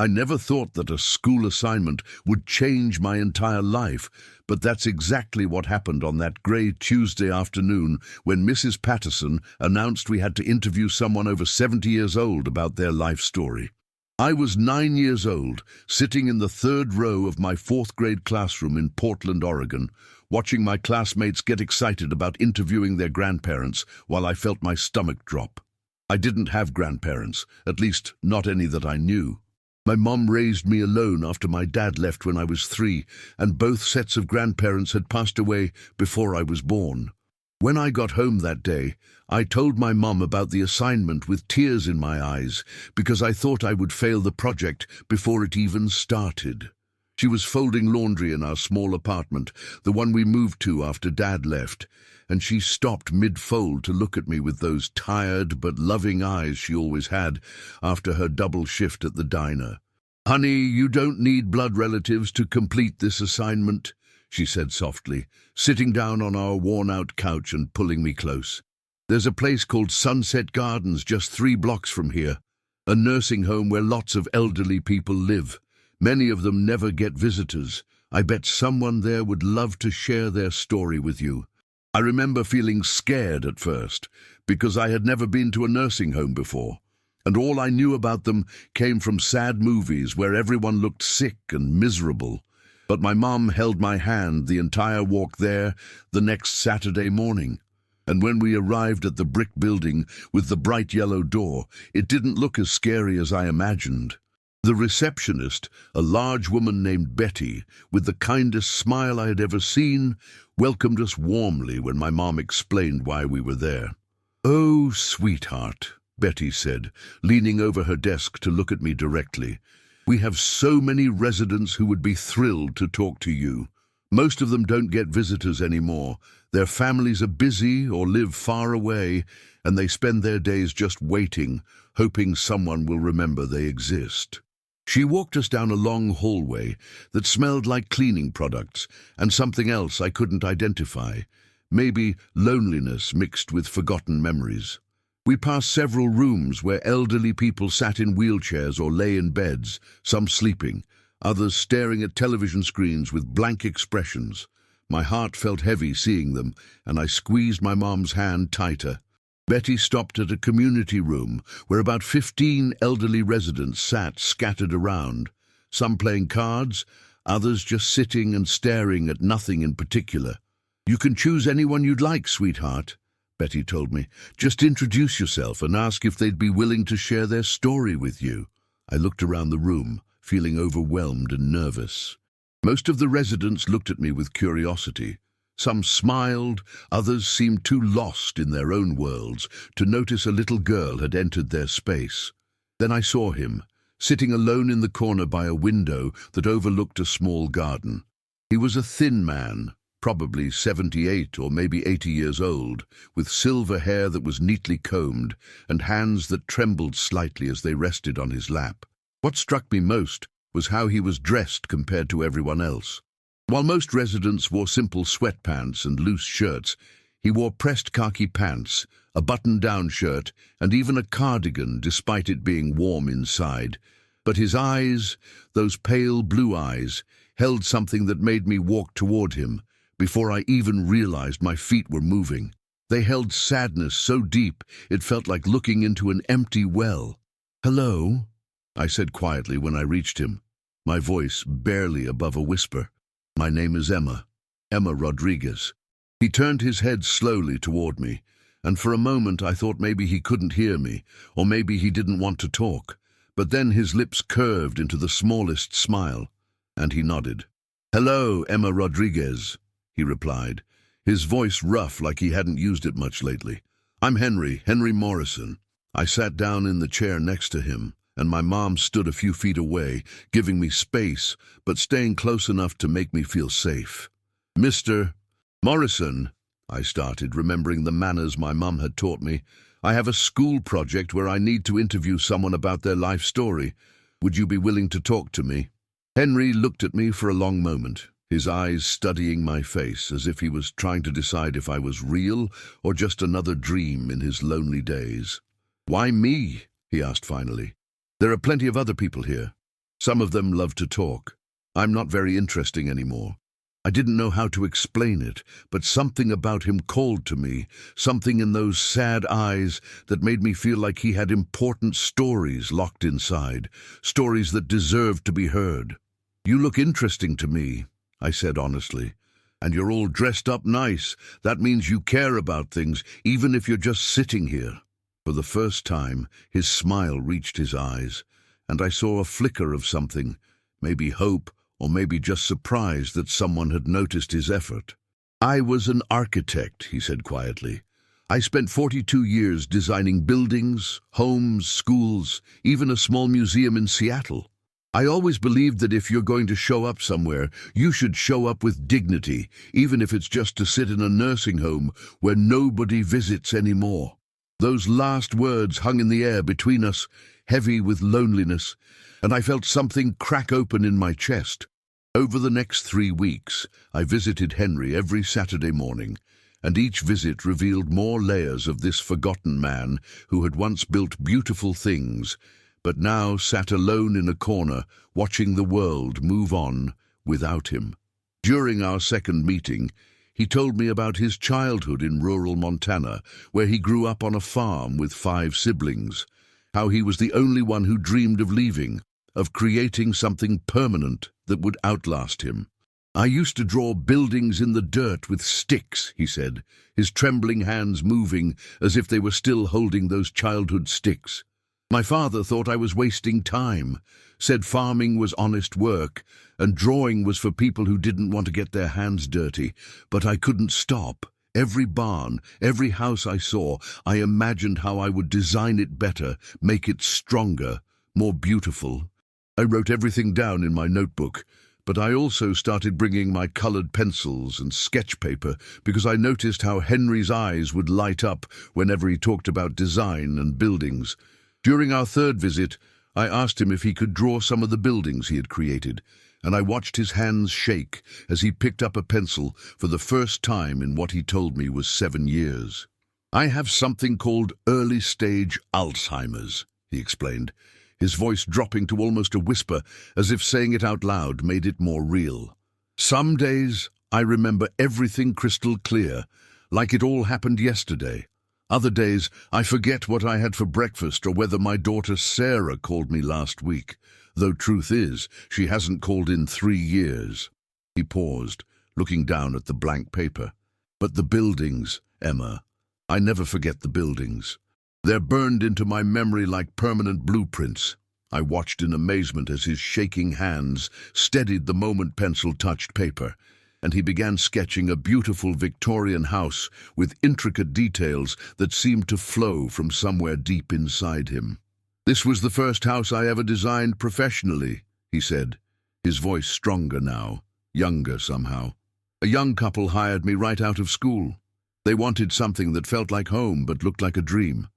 I never thought that a school assignment would change my entire life, but that's exactly what happened on that grey Tuesday afternoon when Mrs. Patterson announced we had to interview someone over 70 years old about their life story. I was 9 years old, sitting in the third row of my fourth grade classroom in Portland, Oregon, watching my classmates get excited about interviewing their grandparents while I felt my stomach drop. I didn't have grandparents, at least not any that I knew. My mom raised me alone after my dad left when I was 3, and both sets of grandparents had passed away before I was born. When I got home that day, I told my mom about the assignment with tears in my eyes because I thought I would fail the project before it even started. She was folding laundry in our small apartment, the one we moved to after Dad left, and she stopped mid-fold to look at me with those tired but loving eyes she always had after her double shift at the diner. "Honey, you don't need blood relatives to complete this assignment," she said softly, sitting down on our worn-out couch and pulling me close. "There's a place called Sunset Gardens just 3 blocks from here, a nursing home where lots of elderly people live. Many of them never get visitors. I bet someone there would love to share their story with you." I remember feeling scared at first, because I had never been to a nursing home before, and all I knew about them came from sad movies where everyone looked sick and miserable. But my mom held my hand the entire walk there the next Saturday morning. And when we arrived at the brick building with the bright yellow door, it didn't look as scary as I imagined. The receptionist, a large woman named Betty, with the kindest smile I had ever seen, welcomed us warmly when my mom explained why we were there. "Oh, sweetheart," Betty said, leaning over her desk to look at me directly. "We have so many residents who would be thrilled to talk to you. Most of them don't get visitors anymore. Their families are busy or live far away, and they spend their days just waiting, hoping someone will remember they exist." She walked us down a long hallway that smelled like cleaning products and something else I couldn't identify, maybe loneliness mixed with forgotten memories. We passed several rooms where elderly people sat in wheelchairs or lay in beds, some sleeping, others staring at television screens with blank expressions. My heart felt heavy seeing them, and I squeezed my mom's hand tighter. Betty stopped at a community room where about 15 elderly residents sat scattered around, some playing cards, others just sitting and staring at nothing in particular. "You can choose anyone you'd like, sweetheart," Betty told me. "Just introduce yourself and ask if they'd be willing to share their story with you." I looked around the room, feeling overwhelmed and nervous. Most of the residents looked at me with curiosity. Some smiled, others seemed too lost in their own worlds to notice a little girl had entered their space. Then I saw him, sitting alone in the corner by a window that overlooked a small garden. He was a thin man, probably 78 or maybe 80 years old, with silver hair that was neatly combed and hands that trembled slightly as they rested on his lap. What struck me most was how he was dressed compared to everyone else. While most residents wore simple sweatpants and loose shirts, he wore pressed khaki pants, a button-down shirt, and even a cardigan despite it being warm inside. But his eyes, those pale blue eyes, held something that made me walk toward him before I even realized my feet were moving. They held sadness so deep it felt like looking into an empty well. "Hello," I said quietly when I reached him, my voice barely above a whisper. "My name is Emma Rodriguez." He turned his head slowly toward me, and for a moment I thought maybe he couldn't hear me, or maybe he didn't want to talk. But then his lips curved into the smallest smile, and he nodded. "Hello, Emma Rodriguez," he replied, his voice rough like he hadn't used it much lately. "I'm Henry Morrison." I sat down in the chair next to him, and my mom stood a few feet away, giving me space, but staying close enough to make me feel safe. "Mr. Morrison," I started, remembering the manners my mom had taught me, "I have a school project where I need to interview someone about their life story. Would you be willing to talk to me?" Henry looked at me for a long moment, his eyes studying my face as if he was trying to decide if I was real or just another dream in his lonely days. "Why me?" he asked finally. "There are plenty of other people here." Some of them love to talk. I'm not very interesting anymore. I didn't know how to explain it, but something about him called to me, something in those sad eyes that made me feel like he had important stories locked inside, stories that deserved to be heard. "You look interesting to me," I said honestly. "And you're all dressed up nice. That means you care about things, even if you're just sitting here." For the first time, his smile reached his eyes, and I saw a flicker of something, maybe hope, or maybe just surprise that someone had noticed his effort. "I was an architect," he said quietly. "I spent 42 years designing buildings, homes, schools, even a small museum in Seattle. I always believed that if you're going to show up somewhere, you should show up with dignity, even if it's just to sit in a nursing home where nobody visits anymore." Those last words hung in the air between us, heavy with loneliness, and I felt something crack open in my chest. Over the next 3 weeks, I visited Henry every Saturday morning, and each visit revealed more layers of this forgotten man who had once built beautiful things, but now sat alone in a corner, watching the world move on without him. During our second meeting, he told me about his childhood in rural Montana, where he grew up on a farm with 5 siblings, how he was the only one who dreamed of leaving, of creating something permanent that would outlast him. "I used to draw buildings in the dirt with sticks," he said, his trembling hands moving as if they were still holding those childhood sticks. "My father thought I was wasting time, said farming was honest work, and drawing was for people who didn't want to get their hands dirty, but I couldn't stop. Every barn, every house I saw, I imagined how I would design it better, make it stronger, more beautiful. I wrote everything down in my notebook, but I also started bringing my colored pencils and sketch paper because I noticed how Henry's eyes would light up whenever he talked about design and buildings. During our third visit, I asked him if he could draw some of the buildings he had created, and I watched his hands shake as he picked up a pencil for the first time in what he told me was 7 years. "I have something called early-stage Alzheimer's," he explained, his voice dropping to almost a whisper, as if saying it out loud made it more real. "Some days I remember everything crystal clear, like it all happened yesterday. Other days I forget what I had for breakfast or whether my daughter Sarah called me last week, though truth is, she hasn't called in 3 years. He paused, looking down at the blank paper. "But the buildings, Emma, I never forget the buildings. They're burned into my memory like permanent blueprints." I watched in amazement as his shaking hands steadied the moment pencil touched paper, and he began sketching a beautiful Victorian house with intricate details that seemed to flow from somewhere deep inside him. "This was the first house I ever designed professionally," he said, his voice stronger now, younger somehow. "A young couple hired me right out of school. They wanted something that felt like home but looked like a dream.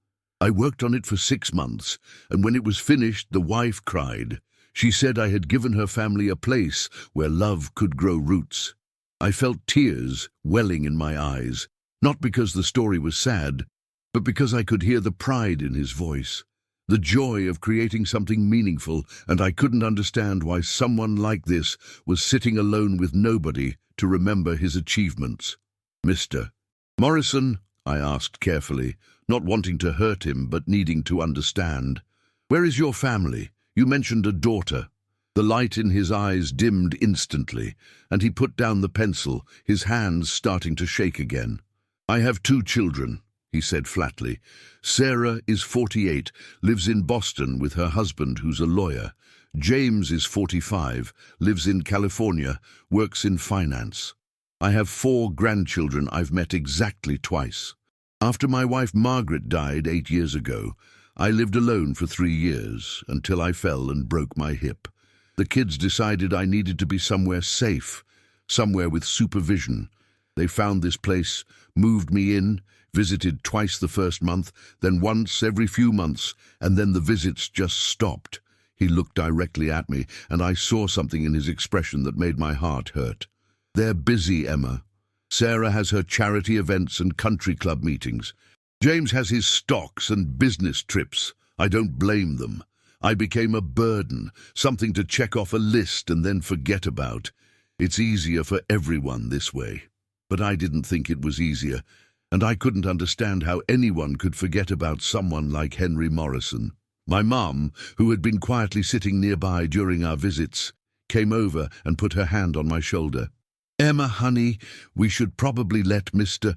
I worked on it for 6 months, and when it was finished, the wife cried. She said I had given her family a place where love could grow roots. I felt tears welling in my eyes, not because the story was sad, but because I could hear the pride in his voice, the joy of creating something meaningful, and I couldn't understand why someone like this was sitting alone with nobody to remember his achievements. "Mr. Morrison," I asked carefully, not wanting to hurt him but needing to understand, "where is your family? You mentioned a daughter." The light in his eyes dimmed instantly, and he put down the pencil, his hands starting to shake again. "I have 2 children," he said flatly. "Sarah is 48, lives in Boston with her husband who's a lawyer. James is 45, lives in California, works in finance. I have 4 grandchildren I've met exactly twice. After my wife Margaret died 8 years ago, I lived alone for 3 years until I fell and broke my hip. The kids decided I needed to be somewhere safe, somewhere with supervision. They found this place, moved me in, visited twice the first month, then once every few months, and then the visits just stopped." He looked directly at me, and I saw something in his expression that made my heart hurt. "They're busy, Emma. Sarah has her charity events and country club meetings. James has his stocks and business trips. I don't blame them. I became a burden, something to check off a list and then forget about. It's easier for everyone this way. But I didn't think it was easier, and I couldn't understand how anyone could forget about someone like Henry Morrison. My mum, who had been quietly sitting nearby during our visits, came over and put her hand on my shoulder. "Emma, honey, we should probably let Mr.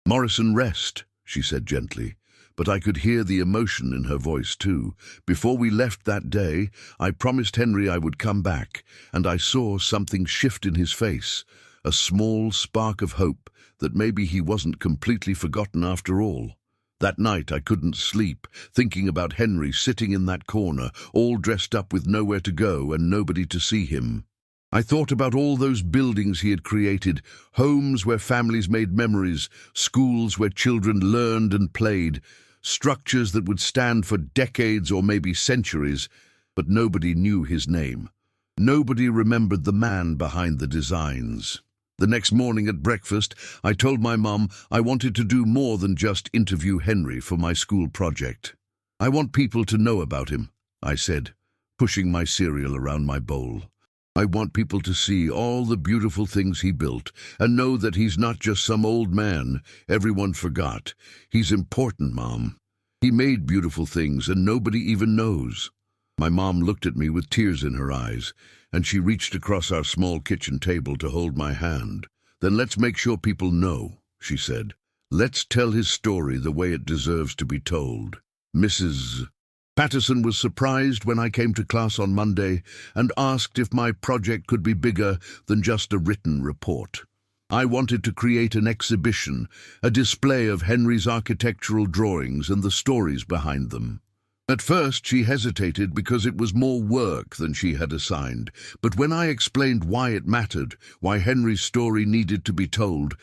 Morrison rest," she said gently. But I could hear the emotion in her voice too. Before we left that day, I promised Henry I would come back, and I saw something shift in his face, a small spark of hope that maybe he wasn't completely forgotten after all. That night I couldn't sleep, thinking about Henry sitting in that corner, all dressed up with nowhere to go and nobody to see him. I thought about all those buildings he had created, homes where families made memories, schools where children learned and played, structures that would stand for decades or maybe centuries, but nobody knew his name. Nobody remembered the man behind the designs. The next morning at breakfast, I told my mum I wanted to do more than just interview Henry for my school project. "I want people to know about him," I said, pushing my cereal around my bowl. "I want people to see all the beautiful things he built and know that he's not just some old man everyone forgot. He's important, Mom. He made beautiful things and nobody even knows." My mom looked at me with tears in her eyes, and she reached across our small kitchen table to hold my hand. "Then let's make sure people know," she said. "Let's tell his story the way it deserves to be told." Mrs. Patterson was surprised when I came to class on Monday and asked if my project could be bigger than just a written report. I wanted to create an exhibition, a display of Henry's architectural drawings and the stories behind them. At first she hesitated because it was more work than she had assigned, but when I explained why it mattered, why Henry's story needed to be told,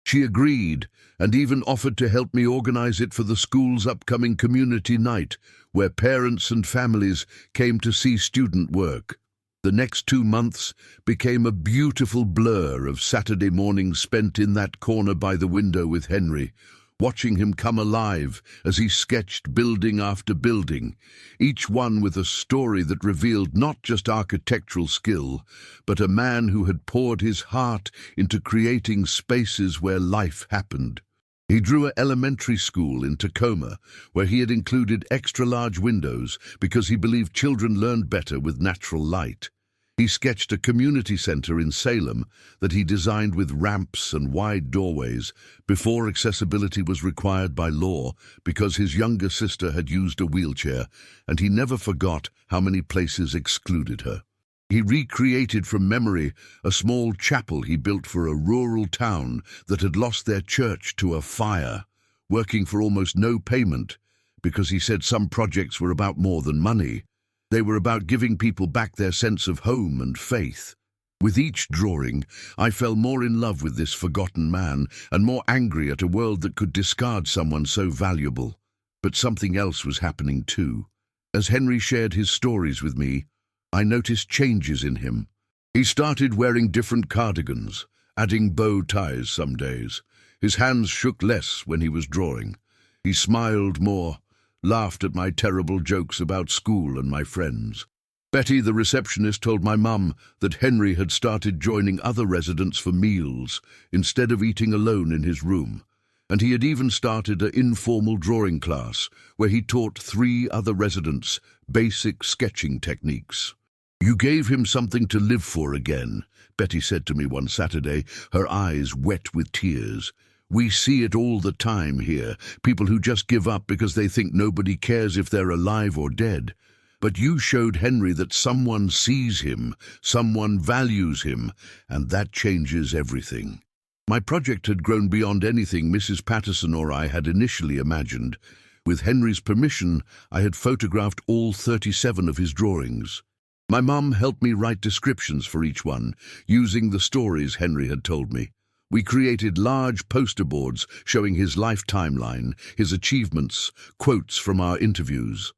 she agreed and even offered to help me organize it for the school's upcoming community night, where parents and families came to see student work. The next 2 months became a beautiful blur of Saturday mornings spent in that corner by the window with Henry, watching him come alive as he sketched building after building, each one with a story that revealed not just architectural skill, but a man who had poured his heart into creating spaces where life happened. He drew an elementary school in Tacoma, where he had included extra-large windows because he believed children learned better with natural light. He sketched a community center in Salem that he designed with ramps and wide doorways before accessibility was required by law because his younger sister had used a wheelchair, and he never forgot how many places excluded her. He recreated from memory a small chapel he built for a rural town that had lost their church to a fire, working for almost no payment because he said some projects were about more than money. They were about giving people back their sense of home and faith. With each drawing, I fell more in love with this forgotten man and more angry at a world that could discard someone so valuable. But something else was happening too. As Henry shared his stories with me, I noticed changes in him. He started wearing different cardigans, adding bow ties some days. His hands shook less when he was drawing. He smiled more, laughed at my terrible jokes about school and my friends. Betty, the receptionist, told my mum that Henry had started joining other residents for meals instead of eating alone in his room, and he had even started an informal drawing class where he taught 3 other residents basic sketching techniques. "You gave him something to live for again," Betty said to me one Saturday, her eyes wet with tears. "We see it all the time here, people who just give up because they think nobody cares if they're alive or dead. But you showed Henry that someone sees him, someone values him, and that changes everything." My project had grown beyond anything Mrs. Patterson or I had initially imagined. With Henry's permission, I had photographed all 37 of his drawings. My mum helped me write descriptions for each one, using the stories Henry had told me. We created large poster boards showing his life timeline, his achievements, quotes from our interviews.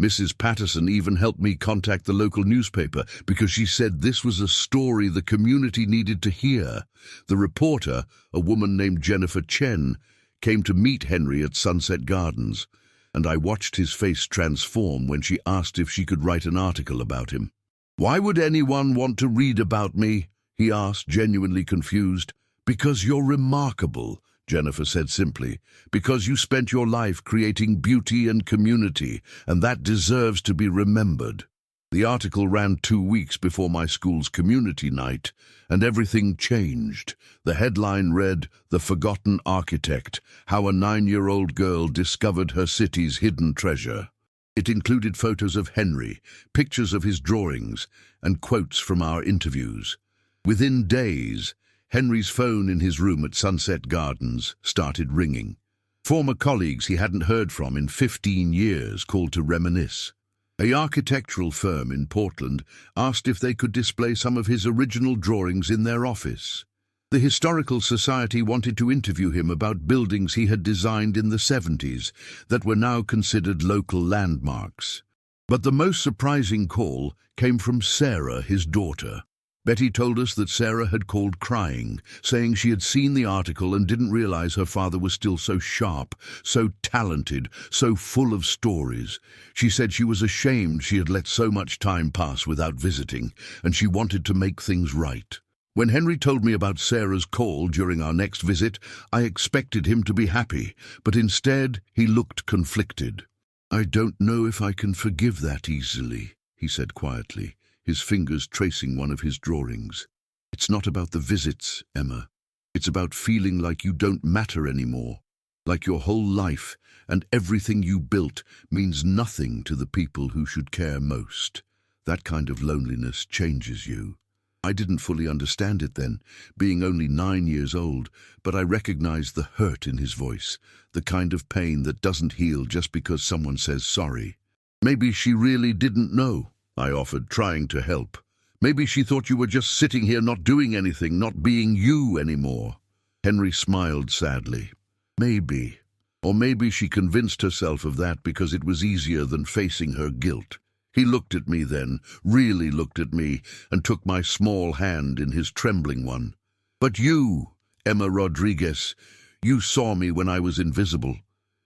Mrs. Patterson even helped me contact the local newspaper because she said this was a story the community needed to hear. The reporter, a woman named Jennifer Chen, came to meet Henry at Sunset Gardens. and I watched his face transform when she asked if she could write an article about him. "Why would anyone want to read about me?" he asked, genuinely confused. "Because you're remarkable," Jennifer said simply. "Because you spent your life creating beauty and community, and that deserves to be remembered." The article ran 2 weeks before my school's community night, and everything changed. The headline read, "The Forgotten Architect: How a 9-year-old Girl Discovered Her City's Hidden Treasure." It included photos of Henry, pictures of his drawings, and quotes from our interviews. Within days, Henry's phone in his room at Sunset Gardens started ringing. Former colleagues he hadn't heard from in 15 years called to reminisce. An architectural firm in Portland asked if they could display some of his original drawings in their office. The Historical Society wanted to interview him about buildings he had designed in the 70s that were now considered local landmarks. But the most surprising call came from Sarah, his daughter. Betty told us that Sarah had called crying, saying she had seen the article and didn't realize her father was still so sharp, so talented, so full of stories. She said she was ashamed she had let so much time pass without visiting, and she wanted to make things right. When Henry told me about Sarah's call during our next visit, I expected him to be happy, but instead he looked conflicted. "I don't know if I can forgive that easily," he said quietly, his fingers tracing one of his drawings. "It's not about the visits, Emma. It's about feeling like you don't matter anymore, like your whole life and everything you built means nothing to the people who should care most. That kind of loneliness changes you." I didn't fully understand it then, being only 9 years old, but I recognized the hurt in his voice, the kind of pain that doesn't heal just because someone says sorry. "Maybe she really didn't know," I offered, trying to help. "Maybe she thought you were just sitting here not doing anything, not being you anymore." Henry smiled sadly. "Maybe. Or maybe she convinced herself of that because it was easier than facing her guilt." He looked at me then, really looked at me, and took my small hand in his trembling one. "But you, Emma Rodriguez, you saw me when I was invisible.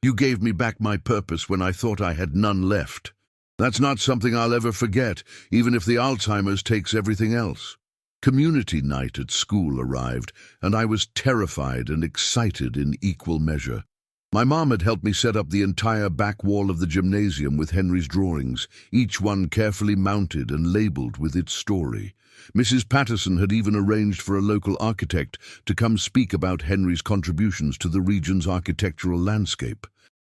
You gave me back my purpose when I thought I had none left. That's not something I'll ever forget, even if the Alzheimer's takes everything else." Community night at school arrived, and I was terrified and excited in equal measure. My mom had helped me set up the entire back wall of the gymnasium with Henry's drawings, each one carefully mounted and labelled with its story. Mrs. Patterson had even arranged for a local architect to come speak about Henry's contributions to the region's architectural landscape.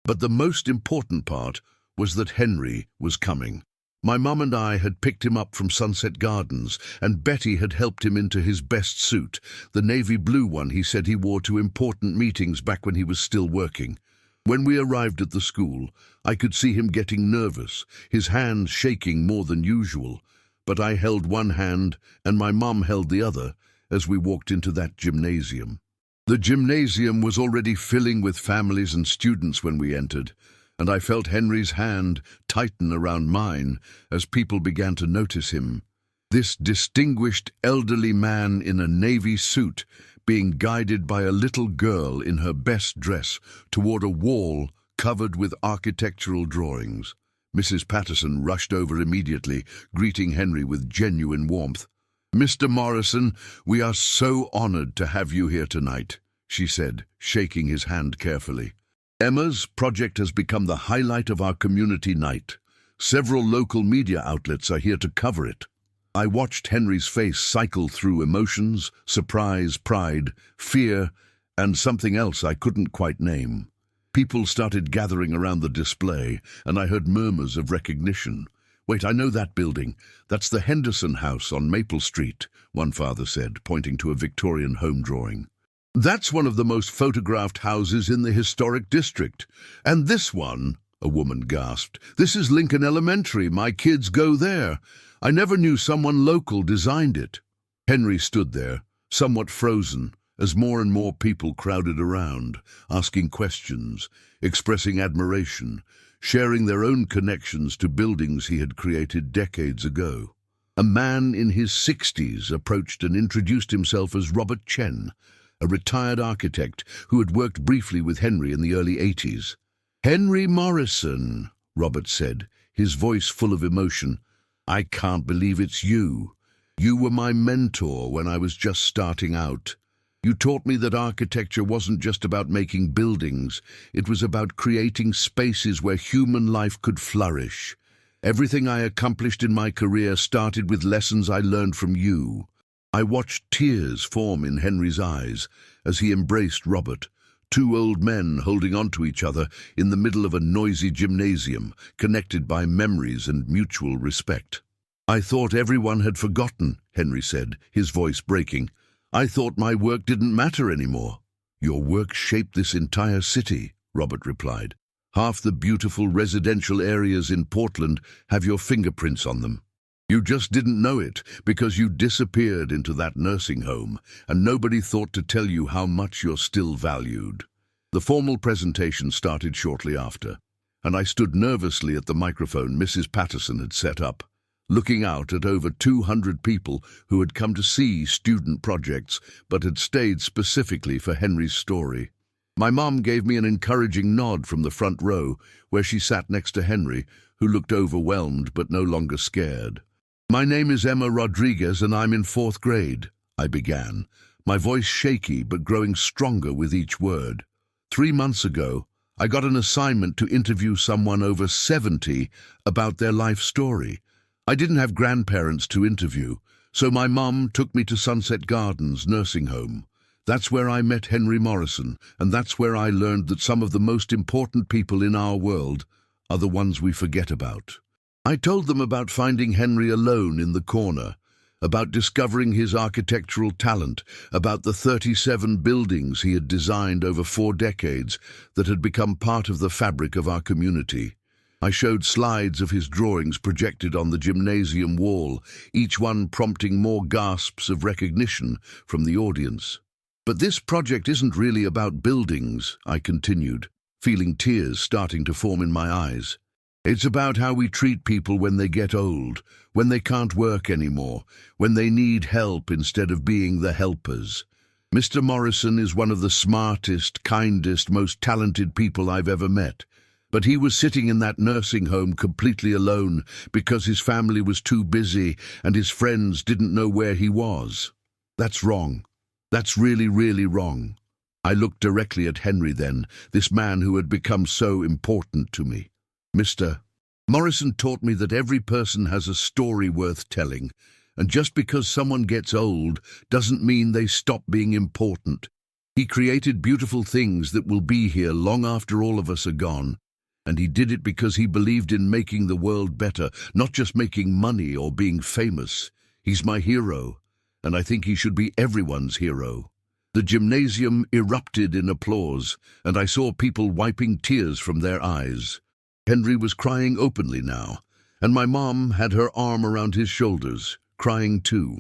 But the most important part was that Henry was coming. My mum and I had picked him up from Sunset Gardens, and Betty had helped him into his best suit, the navy blue one he said he wore to important meetings back when he was still working. When we arrived at the school, I could see him getting nervous, his hands shaking more than usual, but I held one hand and my mum held the other as we walked into that gymnasium. The gymnasium was already filling with families and students when we entered, and I felt Henry's hand tighten around mine as people began to notice him. This distinguished elderly man in a navy suit being guided by a little girl in her best dress toward a wall covered with architectural drawings. Mrs. Patterson rushed over immediately, greeting Henry with genuine warmth. "Mr. Morrison, we are so honored to have you here tonight," she said, shaking his hand carefully. "Emma's project has become the highlight of our community night. Several local media outlets are here to cover it." I watched Henry's face cycle through emotions, surprise, pride, fear, and something else I couldn't quite name. People started gathering around the display, and I heard murmurs of recognition. "Wait, I know that building. That's the Henderson House on Maple Street," one father said, pointing to a Victorian home drawing. "That's one of the most photographed houses in the historic district. And this one," a woman gasped, "this is Lincoln Elementary. My kids go there. I never knew someone local designed it." Henry stood there, somewhat frozen, as more and more people crowded around, asking questions, expressing admiration, sharing their own connections to buildings he had created decades ago. A man in his 60s approached and introduced himself as Robert Chen, a retired architect who had worked briefly with Henry in the early 80s. "Henry Morrison," Robert said, his voice full of emotion. "I can't believe it's you. You were my mentor when I was just starting out. You taught me that architecture wasn't just about making buildings. It was about creating spaces where human life could flourish. Everything I accomplished in my career started with lessons I learned from you." I watched tears form in Henry's eyes as he embraced Robert, two old men holding on to each other in the middle of a noisy gymnasium, connected by memories and mutual respect. "I thought everyone had forgotten," Henry said, his voice breaking. "I thought my work didn't matter anymore." "Your work shaped this entire city," Robert replied. "Half the beautiful residential areas in Portland have your fingerprints on them. You just didn't know it because you disappeared into that nursing home, and nobody thought to tell you how much you're still valued." The formal presentation started shortly after, and I stood nervously at the microphone Mrs. Patterson had set up, looking out at over 200 people who had come to see student projects but had stayed specifically for Henry's story. My mom gave me an encouraging nod from the front row, where she sat next to Henry, who looked overwhelmed but no longer scared. "My name is Emma Rodriguez and I'm in 4th grade, I began, my voice shaky but growing stronger with each word. 3 months ago, I got an assignment to interview someone over 70 about their life story. I didn't have grandparents to interview, so my mum took me to Sunset Gardens nursing home. That's where I met Henry Morrison, and that's where I learned that some of the most important people in our world are the ones we forget about. I told them about finding Henry alone in the corner, about discovering his architectural talent, about the 37 buildings he had designed over 4 decades that had become part of the fabric of our community. I showed slides of his drawings projected on the gymnasium wall, each one prompting more gasps of recognition from the audience. "But this project isn't really about buildings," I continued, feeling tears starting to form in my eyes. "It's about how we treat people when they get old, when they can't work anymore, when they need help instead of being the helpers. Mr. Morrison is one of the smartest, kindest, most talented people I've ever met. But he was sitting in that nursing home completely alone because his family was too busy and his friends didn't know where he was. That's wrong. That's really, really wrong." I looked directly at Henry then, this man who had become so important to me. "Mr. Morrison taught me that every person has a story worth telling, and just because someone gets old doesn't mean they stop being important. He created beautiful things that will be here long after all of us are gone, and he did it because he believed in making the world better, not just making money or being famous. He's my hero, and I think he should be everyone's hero." The gymnasium erupted in applause, and I saw people wiping tears from their eyes. Henry was crying openly now, and my mom had her arm around his shoulders, crying too.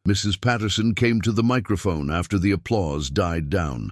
Mrs. Patterson came to the microphone after the applause died down.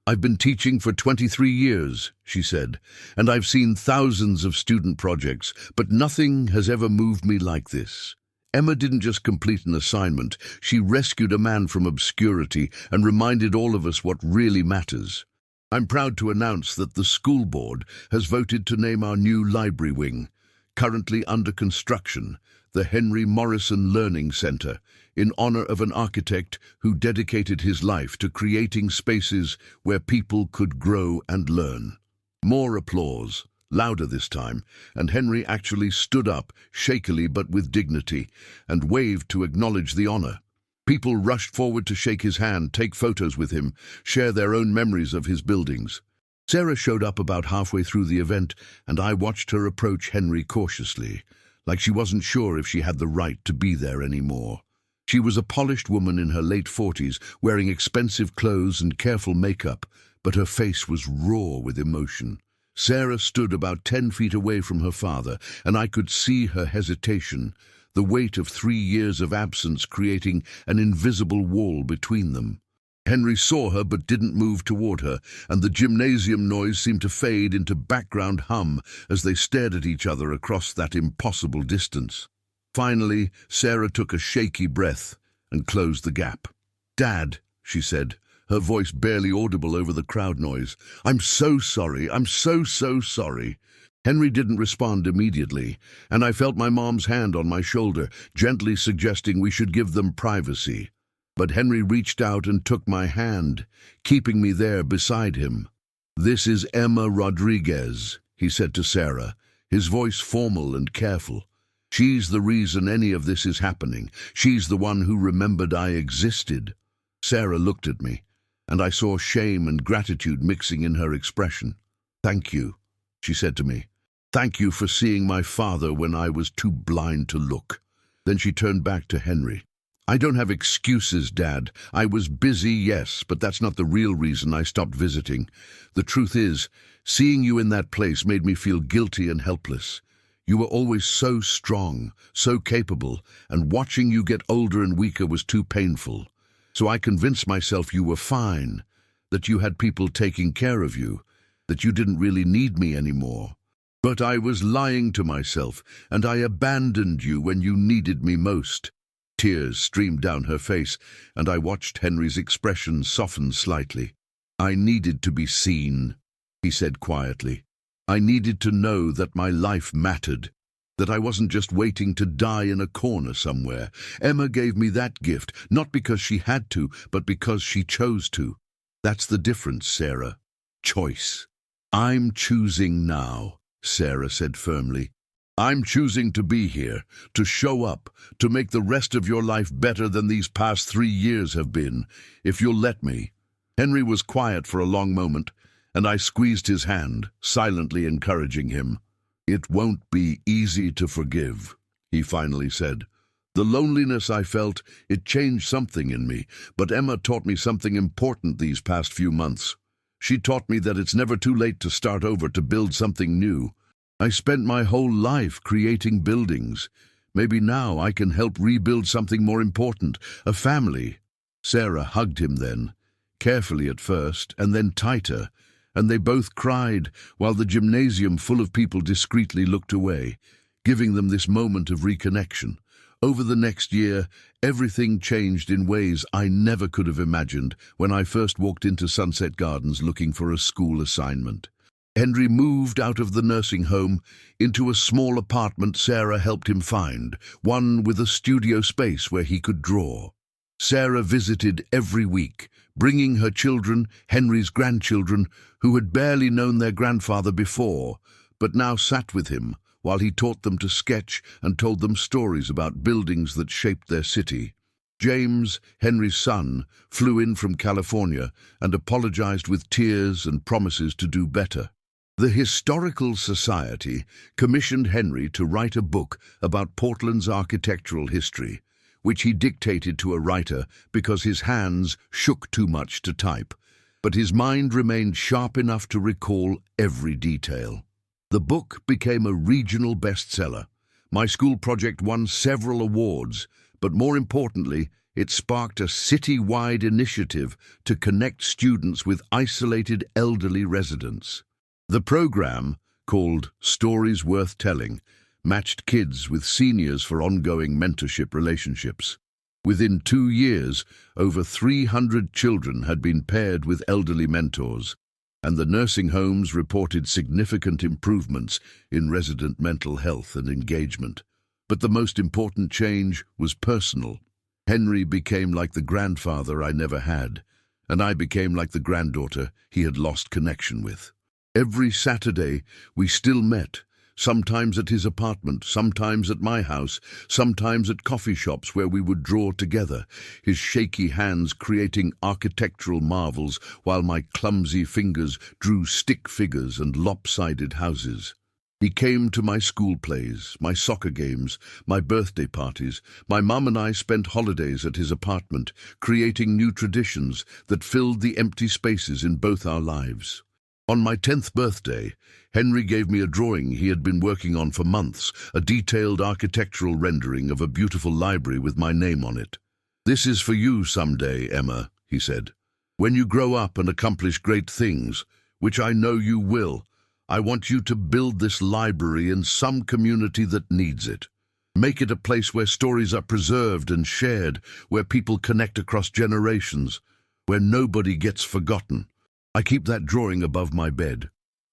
"I've been teaching for 23 years, she said, "and I've seen thousands of student projects, but nothing has ever moved me like this. Emma didn't just complete an assignment, she rescued a man from obscurity and reminded all of us what really matters. I'm proud to announce that the school board has voted to name our new library wing, currently under construction, the Henry Morrison Learning Center, in honor of an architect who dedicated his life to creating spaces where people could grow and learn." More applause, louder this time, and Henry actually stood up, shakily but with dignity, and waved to acknowledge the honor. People rushed forward to shake his hand, take photos with him, share their own memories of his buildings. Sarah showed up about halfway through the event, and I watched her approach Henry cautiously, like she wasn't sure if she had the right to be there anymore. She was a polished woman in her late 40s, wearing expensive clothes and careful makeup, but her face was raw with emotion. Sarah stood about 10 feet away from her father, and I could see her hesitation, the weight of 3 years of absence creating an invisible wall between them. Henry saw her but didn't move toward her, and the gymnasium noise seemed to fade into background hum as they stared at each other across that impossible distance. Finally, Sarah took a shaky breath and closed the gap. "Dad," she said, her voice barely audible over the crowd noise. "I'm so sorry. I'm so sorry." Henry didn't respond immediately, and I felt my mom's hand on my shoulder, gently suggesting we should give them privacy. But Henry reached out and took my hand, keeping me there beside him. "This is Emma Rodriguez," he said to Sarah, his voice formal and careful. "She's the reason any of this is happening. She's the one who remembered I existed." Sarah looked at me, and I saw shame and gratitude mixing in her expression. "Thank you," she said to me. "Thank you for seeing my father when I was too blind to look." Then she turned back to Henry. "I don't have excuses, Dad. I was busy, yes, but that's not the real reason I stopped visiting. The truth is, seeing you in that place made me feel guilty and helpless. You were always so strong, so capable, and watching you get older and weaker was too painful. So I convinced myself you were fine, that you had people taking care of you, that you didn't really need me anymore. But I was lying to myself, and I abandoned you when you needed me most." Tears streamed down her face, and I watched Henry's expression soften slightly. "I needed to be seen," he said quietly. "I needed to know that my life mattered, that I wasn't just waiting to die in a corner somewhere. Emma gave me that gift, not because she had to, but because she chose to. That's the difference, Sarah. Choice." "I'm choosing now," Sarah said firmly. "I'm choosing to be here, to show up, to make the rest of your life better than these past 3 years have been, if you'll let me." Henry was quiet for a long moment, and I squeezed his hand, silently encouraging him. "It won't be easy to forgive," he finally said. "The loneliness I felt, it changed something in me, but Emma taught me something important these past few months. She taught me that it's never too late to start over, to build something new. I spent my whole life creating buildings. Maybe now I can help rebuild something more important, a family." Sarah hugged him then, carefully at first, and then tighter, and they both cried while the gymnasium full of people discreetly looked away, giving them this moment of reconnection. Over the next year, everything changed in ways I never could have imagined when I first walked into Sunset Gardens looking for a school assignment. Henry moved out of the nursing home into a small apartment Sarah helped him find, one with a studio space where he could draw. Sarah visited every week, bringing her children, Henry's grandchildren, who had barely known their grandfather before, but now sat with him while he taught them to sketch and told them stories about buildings that shaped their city. James, Henry's son, flew in from California and apologized with tears and promises to do better. The Historical Society commissioned Henry to write a book about Portland's architectural history, which he dictated to a writer because his hands shook too much to type, but his mind remained sharp enough to recall every detail. The book became a regional bestseller. My school project won several awards, but more importantly, it sparked a city-wide initiative to connect students with isolated elderly residents. The program, called Stories Worth Telling, matched kids with seniors for ongoing mentorship relationships. Within 2 years, over 300 children had been paired with elderly mentors, and the nursing homes reported significant improvements in resident mental health and engagement. But the most important change was personal. Henry became like the grandfather I never had, and I became like the granddaughter he had lost connection with. Every Saturday, we still met, sometimes at his apartment, sometimes at my house, sometimes at coffee shops where we would draw together, his shaky hands creating architectural marvels while my clumsy fingers drew stick figures and lopsided houses. He came to my school plays, my soccer games, my birthday parties. My mum and I spent holidays at his apartment, creating new traditions that filled the empty spaces in both our lives. On my 10th birthday, Henry gave me a drawing he had been working on for months, a detailed architectural rendering of a beautiful library with my name on it. "This is for you someday, Emma," he said. "When you grow up and accomplish great things, which I know you will, I want you to build this library in some community that needs it. Make it a place where stories are preserved and shared, where people connect across generations, where nobody gets forgotten. I keep that drawing above my bed,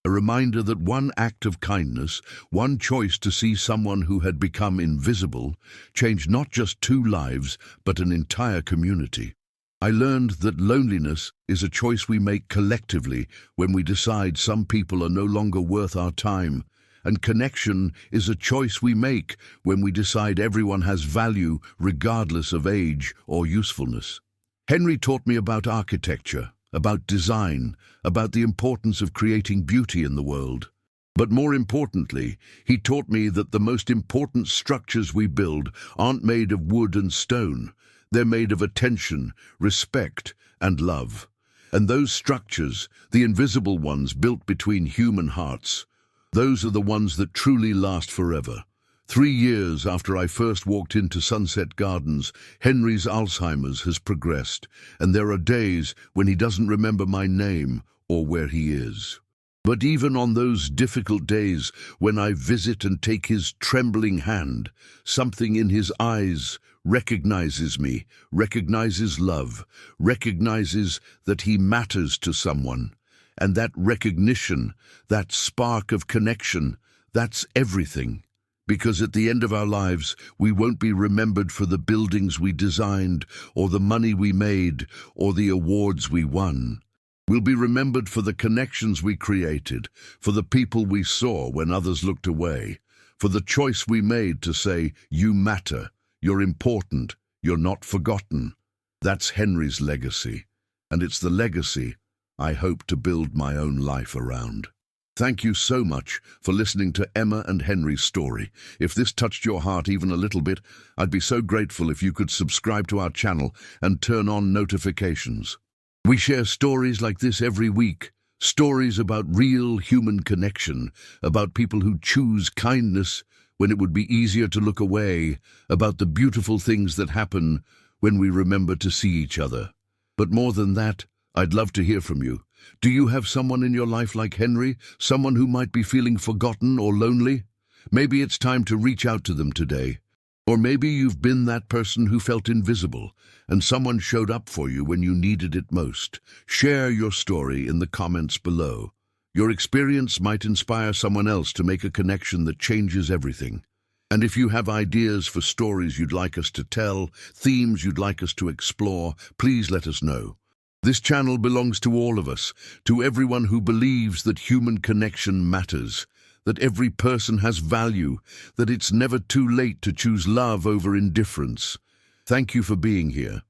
a reminder that one act of kindness, one choice to see someone who had become invisible, changed not just 2 lives, but an entire community. I learned that loneliness is a choice we make collectively when we decide some people are no longer worth our time, and connection is a choice we make when we decide everyone has value regardless of age or usefulness. Henry taught me about architecture, about design, about the importance of creating beauty in the world. But more importantly, he taught me that the most important structures we build aren't made of wood and stone. They're made of attention, respect, and love. And those structures, the invisible ones built between human hearts, those are the ones that truly last forever. 3 years after I first walked into Sunset Gardens, Henry's Alzheimer's has progressed, and there are days when he doesn't remember my name or where he is. But even on those difficult days when I visit and take his trembling hand, something in his eyes recognizes me, recognizes love, recognizes that he matters to someone. And that recognition, that spark of connection, that's everything. Because at the end of our lives, we won't be remembered for the buildings we designed, or the money we made, or the awards we won. We'll be remembered for the connections we created, for the people we saw when others looked away, for the choice we made to say, "You matter, you're important, you're not forgotten." That's Henry's legacy, and it's the legacy I hope to build my own life around. Thank you so much for listening to Emma and Henry's story. If this touched your heart even a little bit, I'd be so grateful if you could subscribe to our channel and turn on notifications. We share stories like this every week, stories about real human connection, about people who choose kindness when it would be easier to look away, about the beautiful things that happen when we remember to see each other. But more than that, I'd love to hear from you. Do you have someone in your life like Henry, someone who might be feeling forgotten or lonely? Maybe it's time to reach out to them today. Or maybe you've been that person who felt invisible, and someone showed up for you when you needed it most. Share your story in the comments below. Your experience might inspire someone else to make a connection that changes everything. And if you have ideas for stories you'd like us to tell, themes you'd like us to explore, please let us know. This channel belongs to all of us, to everyone who believes that human connection matters, that every person has value, that it's never too late to choose love over indifference. Thank you for being here.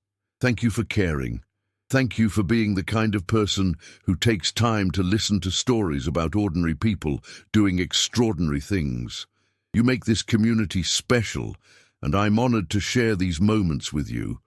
Thank you for caring. Thank you for being the kind of person who takes time to listen to stories about ordinary people doing extraordinary things. You make this community special, and I'm honored to share these moments with you.